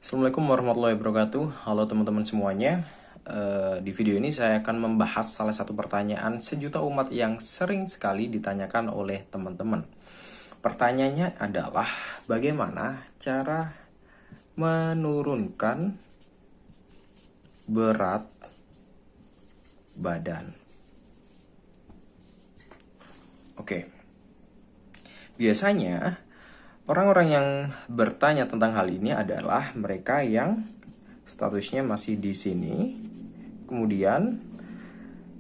Assalamualaikum warahmatullahi wabarakatuh. Halo teman-teman semuanya. Di video ini saya akan membahas salah satu pertanyaan sejuta umat yang sering sekali ditanyakan oleh teman-teman. Pertanyaannya adalah bagaimana cara menurunkan berat badan. Oke. Biasanya orang-orang yang bertanya tentang hal ini adalah mereka yang statusnya masih di sini, kemudian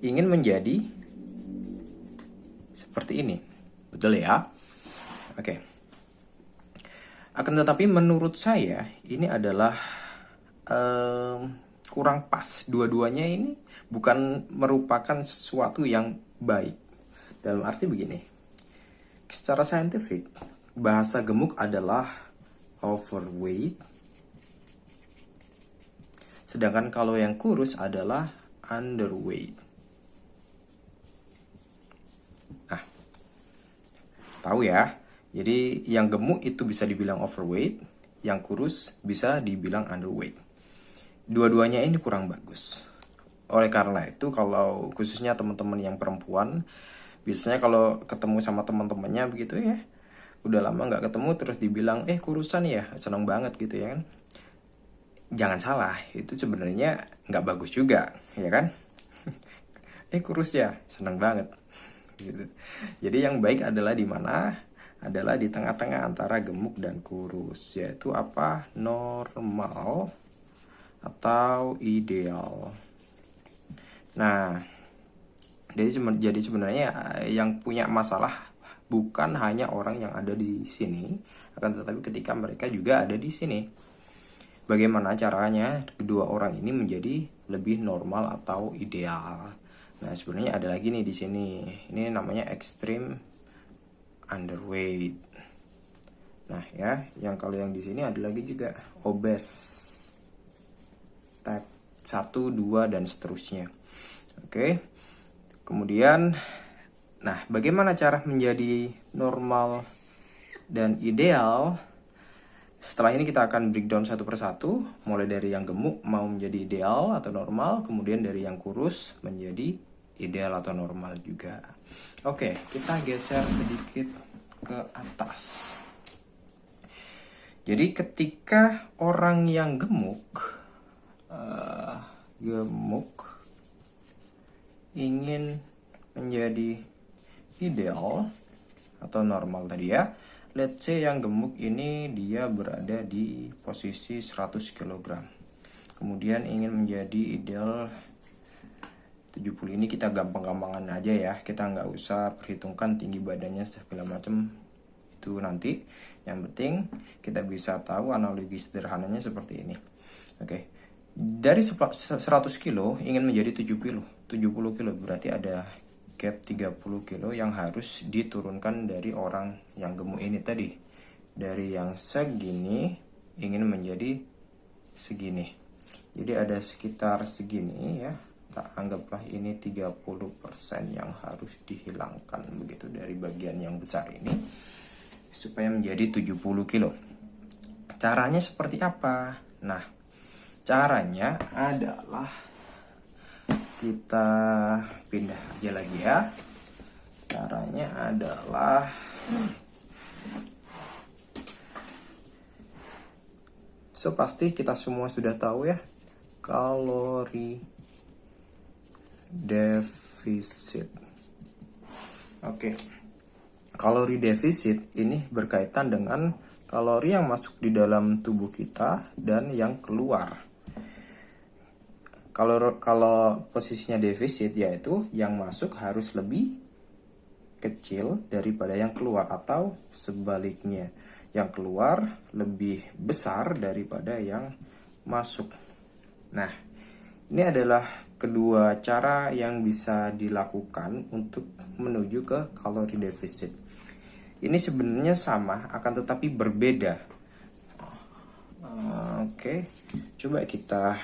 ingin menjadi seperti ini. Betul ya? Oke. Akan tetapi menurut saya ini adalah kurang pas. Dua-duanya ini bukan merupakan sesuatu yang baik. Dalam arti begini. Secara saintifik, bahasa gemuk adalah overweight. Sedangkan kalau yang kurus adalah underweight. Nah, tahu ya. Jadi yang gemuk itu bisa dibilang overweight, yang kurus bisa dibilang underweight. Dua-duanya ini kurang bagus. Oleh karena itu, kalau khususnya teman-teman yang perempuan, biasanya kalau ketemu sama teman-temannya begitu ya, udah lama nggak ketemu terus dibilang kurusan ya, seneng banget gitu ya kan. Jangan salah, itu sebenarnya nggak bagus juga, ya kan? Kurus ya, seneng banget gitu. Jadi yang baik adalah di mana? Adalah di tengah-tengah antara gemuk dan kurus, yaitu apa? Normal atau ideal. Nah, jadi sebenarnya yang punya masalah bukan hanya orang yang ada di sini, akan tetapi ketika mereka juga ada di sini. Bagaimana caranya kedua orang ini menjadi lebih normal atau ideal? Nah, sebenarnya ada lagi nih di sini. Ini namanya extreme underweight. Nah, ya, kalau yang di sini ada lagi juga obese. Type 1, 2 dan seterusnya. Oke. Kemudian, nah, bagaimana cara menjadi normal dan ideal? Setelah ini kita akan breakdown satu persatu, mulai dari yang gemuk mau menjadi ideal atau normal, kemudian dari yang kurus menjadi ideal atau normal juga. Oke, kita geser sedikit ke atas. Jadi ketika orang yang gemuk ingin menjadi ideal atau normal tadi ya, let's say yang gemuk ini dia berada di posisi 100 kg. Kemudian ingin menjadi ideal 70, ini kita gampang-gampangan aja ya. Kita nggak usah perhitungkan tinggi badannya segala macam itu nanti. Yang penting kita bisa tahu analogi sederhananya seperti ini. Oke. Dari 100 kilo ingin menjadi 70 kilo, berarti ada gap 30 kilo yang harus diturunkan dari orang yang gemuk ini tadi. Dari yang segini ingin menjadi segini. Jadi ada sekitar segini ya. Tak anggaplah ini 30% yang harus dihilangkan begitu dari bagian yang besar ini supaya menjadi 70 kilo. Caranya seperti apa? Nah, caranya adalah kita pindah aja lagi ya. Caranya adalah pasti kita semua sudah tahu ya, kalori defisit. Oke. Kalori defisit ini berkaitan dengan kalori yang masuk di dalam tubuh kita dan yang keluar. Kalau posisinya defisit, yaitu yang masuk harus lebih kecil daripada yang keluar, atau sebaliknya, yang keluar lebih besar daripada yang masuk. Nah, ini adalah kedua cara yang bisa dilakukan untuk menuju ke kalori defisit. Ini sebenarnya sama, akan tetapi berbeda. Oke, coba kita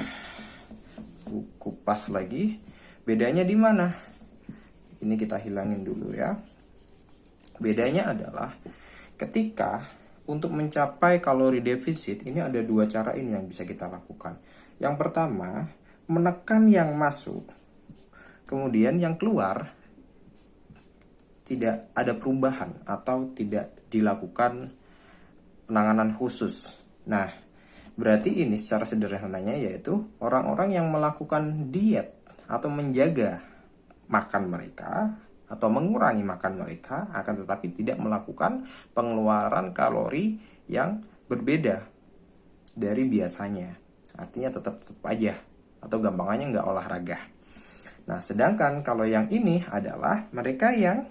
kupas lagi. Bedanya di mana? Ini kita hilangin dulu ya. Bedanya adalah ketika untuk mencapai kalori defisit ini ada dua cara ini yang bisa kita lakukan. Yang pertama, menekan yang masuk, kemudian yang keluar tidak ada perubahan atau tidak dilakukan penanganan khusus. Nah, berarti ini secara sederhananya yaitu orang-orang yang melakukan diet atau menjaga makan mereka atau mengurangi makan mereka, akan tetapi tidak melakukan pengeluaran kalori yang berbeda dari biasanya. Artinya tetap aja, atau gampangannya nggak olahraga. Nah, sedangkan kalau yang ini adalah mereka yang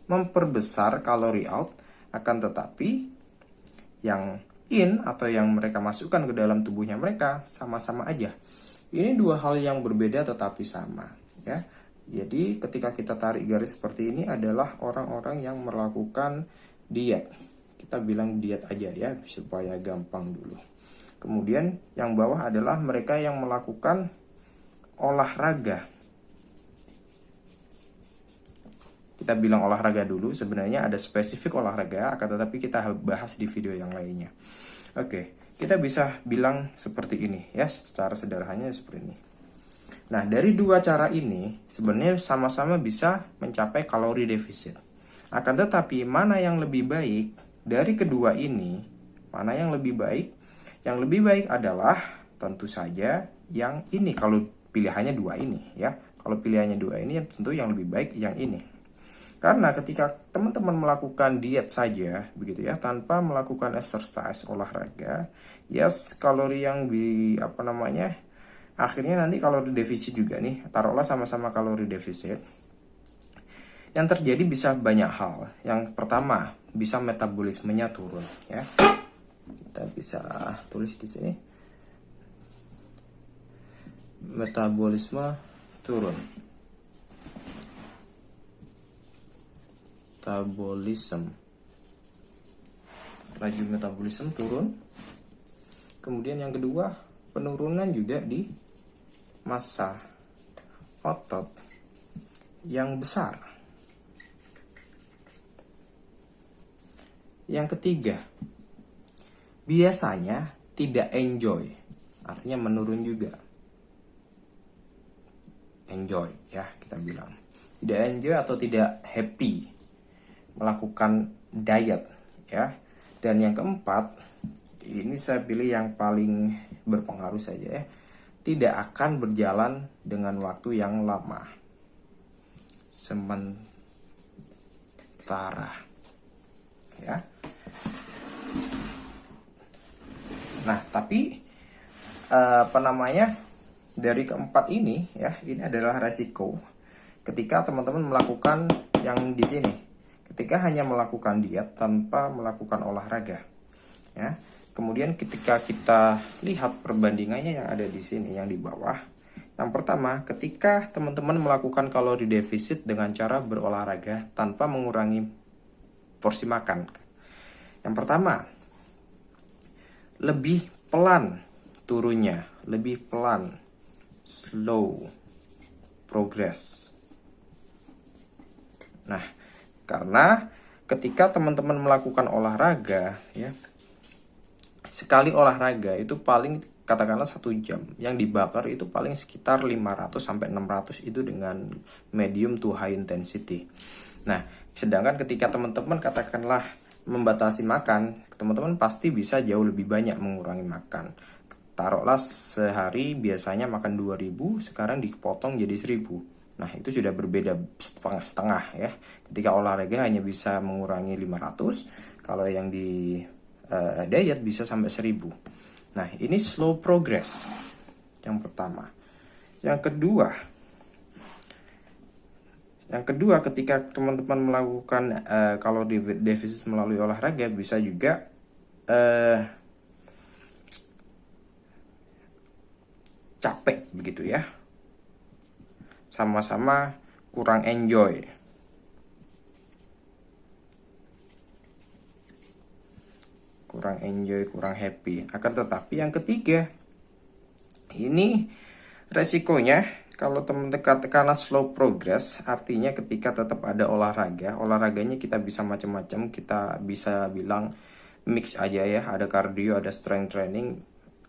memperbesar kalori out, akan tetapi yang in atau yang mereka masukkan ke dalam tubuhnya mereka sama-sama aja. Ini dua hal yang berbeda tetapi sama, ya. Jadi ketika kita tarik garis seperti ini adalah orang-orang yang melakukan diet. Kita bilang diet aja ya supaya gampang dulu. Kemudian yang bawah adalah mereka yang melakukan olahraga. Kita bilang olahraga dulu, sebenarnya ada spesifik olahraga, akan tetapi kita bahas di video yang lainnya. Oke, kita bisa bilang seperti ini ya, secara sederhananya seperti ini. Nah, dari dua cara ini sebenarnya sama-sama bisa mencapai kalori defisit. Akan tetapi mana yang lebih baik dari kedua ini? Mana yang lebih baik? Yang lebih baik adalah tentu saja yang ini, kalau pilihannya dua ini ya. Kalau pilihannya dua ini tentu yang lebih baik yang ini. Karena ketika teman-teman melakukan diet saja begitu ya, tanpa melakukan exercise olahraga, yes, kalori yang akhirnya nanti kalori defisit juga nih, taruhlah sama-sama kalori defisit. Yang terjadi bisa banyak hal. Yang pertama, bisa metabolismenya turun ya. Kita bisa tulis di sini. Metabolisme turun. Laju metabolisme turun. Kemudian yang kedua, penurunan juga di massa otot yang besar. Yang ketiga, biasanya tidak enjoy, artinya menurun juga. Enjoy ya, kita bilang. Tidak enjoy atau tidak happy melakukan diet ya. Dan yang keempat, ini saya pilih yang paling berpengaruh saja ya. Tidak akan berjalan dengan waktu yang lama. Sementara. Ya. Nah, tapi dari keempat ini ya, ini adalah resiko ketika teman-teman melakukan yang di sini. Ketika hanya melakukan diet tanpa melakukan olahraga. Ya. Kemudian ketika kita lihat perbandingannya yang ada di sini, yang di bawah. Yang pertama, ketika teman-teman melakukan kalori defisit dengan cara berolahraga tanpa mengurangi porsi makan. Yang pertama, lebih pelan turunnya, lebih pelan, slow progress. Nah, karena ketika teman-teman melakukan olahraga ya, sekali olahraga itu paling katakanlah 1 jam, yang dibakar itu paling sekitar 500 sampai 600 itu dengan medium to high intensity. Nah, sedangkan ketika teman-teman katakanlah membatasi makan, teman-teman pasti bisa jauh lebih banyak mengurangi makan. Taruhlah sehari biasanya makan 2000, sekarang dipotong jadi 1000. Nah, itu sudah berbeda setengah-setengah ya. Ketika olahraga hanya bisa mengurangi 500, kalau yang di diet bisa sampai 1000. Nah, ini slow progress. Yang pertama. Yang kedua, ketika teman-teman melakukan kalori defisit melalui olahraga, bisa juga capek begitu ya. Sama-sama kurang enjoy. Kurang happy. Akan tetapi yang ketiga, ini resikonya kalau teman-teman karena slow progress, artinya ketika tetap ada olahraganya kita bisa macam-macam, kita bisa bilang mix aja ya, ada cardio, ada strength training,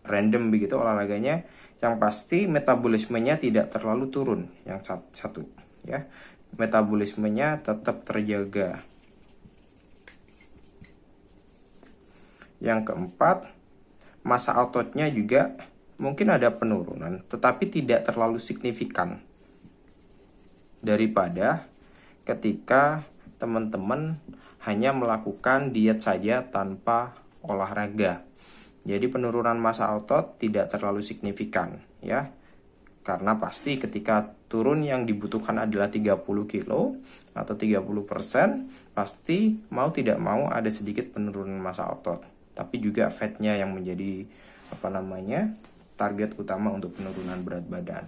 random begitu olahraganya. Yang pasti metabolismenya tidak terlalu turun. Yang satu ya, metabolismenya tetap terjaga. Yang keempat, massa ototnya juga mungkin ada penurunan, tetapi tidak terlalu signifikan daripada ketika teman-teman hanya melakukan diet saja tanpa olahraga. Jadi penurunan massa otot tidak terlalu signifikan ya. Karena pasti ketika turun yang dibutuhkan adalah 30 kilo atau 30%, pasti mau tidak mau ada sedikit penurunan massa otot. Tapi juga fatnya yang menjadi target utama untuk penurunan berat badan.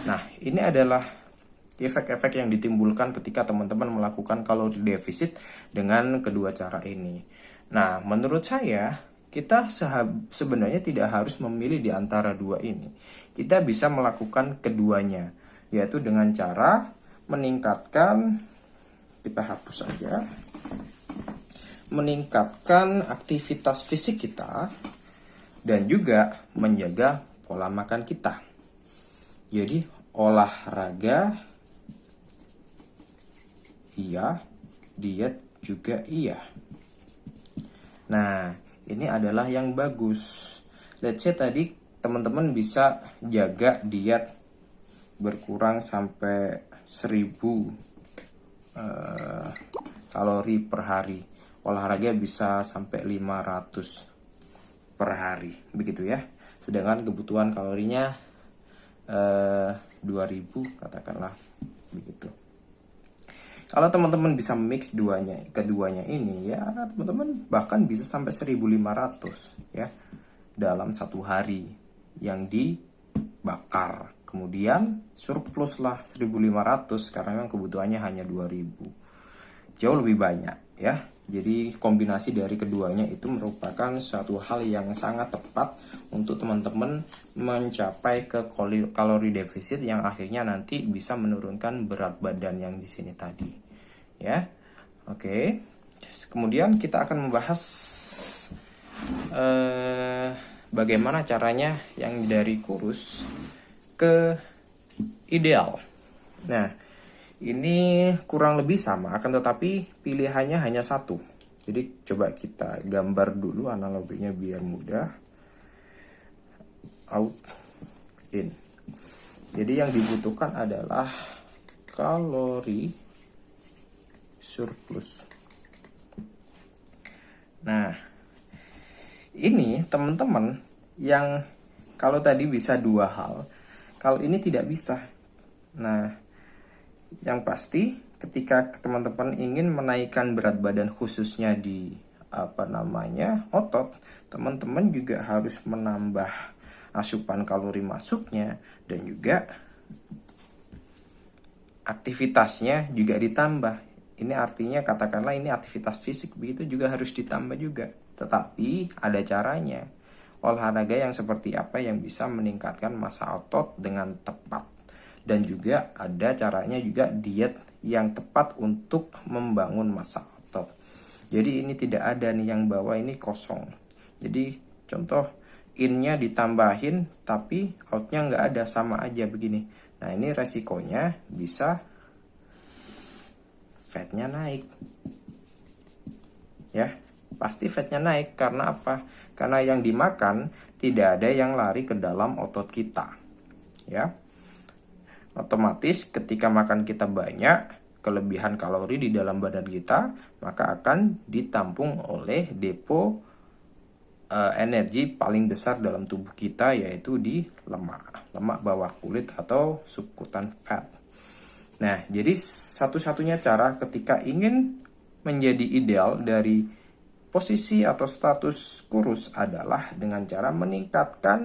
Nah, ini adalah efek-efek yang ditimbulkan ketika teman-teman melakukan kalori defisit dengan kedua cara ini. Nah, menurut saya kita sebenarnya tidak harus memilih di antara dua ini. Kita bisa melakukan keduanya, yaitu dengan cara meningkatkan, kita hapus saja, meningkatkan aktivitas fisik kita dan juga menjaga pola makan kita. Jadi olahraga iya, diet juga iya. Nah, ini adalah yang bagus. Let's say tadi teman-teman bisa jaga diet berkurang sampai 1000 kalori per hari. Olahraga bisa sampai 500 per hari, begitu ya. Sedangkan kebutuhan kalorinya 2000 katakanlah, begitu. Kalau teman-teman bisa mix keduanya ini ya, teman-teman bahkan bisa sampai 1500 ya dalam satu hari yang dibakar. Kemudian surplus lah 1500 karena memang kebutuhannya hanya 2000. Jauh lebih banyak ya. Jadi kombinasi dari keduanya itu merupakan suatu hal yang sangat tepat untuk teman-teman mencapai ke kalori defisit yang akhirnya nanti bisa menurunkan berat badan yang di sini tadi. Ya. Oke. Kemudian kita akan membahas bagaimana caranya yang dari kurus ke ideal. Nah, ini kurang lebih sama, akan tetapi pilihannya hanya satu. Jadi coba kita gambar dulu analoginya biar mudah. Out, in. Jadi yang dibutuhkan adalah kalori surplus. Nah, ini teman-teman yang kalau tadi bisa dua hal, kalau ini tidak bisa. Nah, yang pasti ketika teman-teman ingin menaikkan berat badan khususnya di otot, teman-teman juga harus menambah asupan kalori masuknya dan juga aktivitasnya juga ditambah. Ini artinya katakanlah ini aktivitas fisik, begitu juga harus ditambah juga. Tetapi ada caranya. Olahraga yang seperti apa yang bisa meningkatkan massa otot dengan tepat. Dan juga ada caranya juga diet yang tepat untuk membangun massa otot. Jadi ini tidak ada nih yang bawah ini kosong. Jadi contoh in-nya ditambahin tapi out-nya nggak ada, sama aja begini. Nah ini resikonya bisa fatnya naik. Ya, pasti fatnya naik karena apa? Karena yang dimakan tidak ada yang lari ke dalam otot kita. Ya. Otomatis ketika makan kita banyak, kelebihan kalori di dalam badan kita, maka akan ditampung oleh depo energi paling besar dalam tubuh kita, yaitu di lemak bawah kulit atau subkutan fat. Nah, jadi satu-satunya cara ketika ingin menjadi ideal dari posisi atau status kurus adalah dengan cara meningkatkan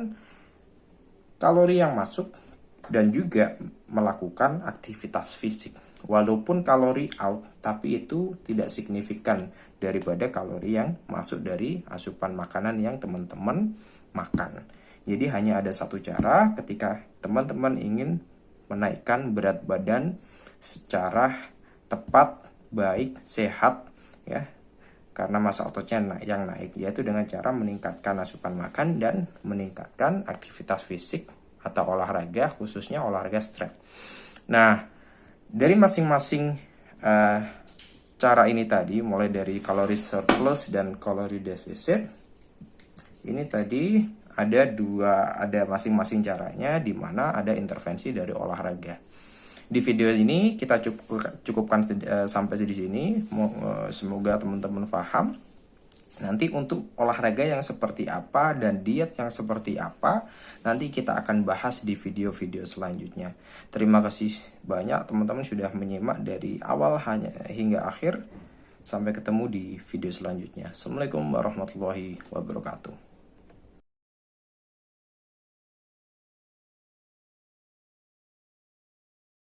kalori yang masuk dan juga melakukan aktivitas fisik. Walaupun kalori out, tapi itu tidak signifikan daripada kalori yang masuk dari asupan makanan yang teman-teman makan. Jadi hanya ada satu cara ketika teman-teman ingin menaikkan berat badan secara tepat, baik, sehat ya. karena massa ototnya yang naik, yaitu dengan cara meningkatkan asupan makan dan meningkatkan aktivitas fisik atau olahraga, khususnya olahraga strength. Nah, dari masing-masing cara ini tadi, mulai dari kalori surplus dan kalori defisit, ini tadi ada masing-masing caranya, di mana ada intervensi dari olahraga. Di video ini kita cukupkan sampai di sini. Semoga teman-teman paham. Nanti untuk olahraga yang seperti apa dan diet yang seperti apa, nanti kita akan bahas di video-video selanjutnya. Terima kasih banyak teman-teman sudah menyimak dari awal hingga akhir. Sampai ketemu di video selanjutnya. Assalamualaikum warahmatullahi wabarakatuh.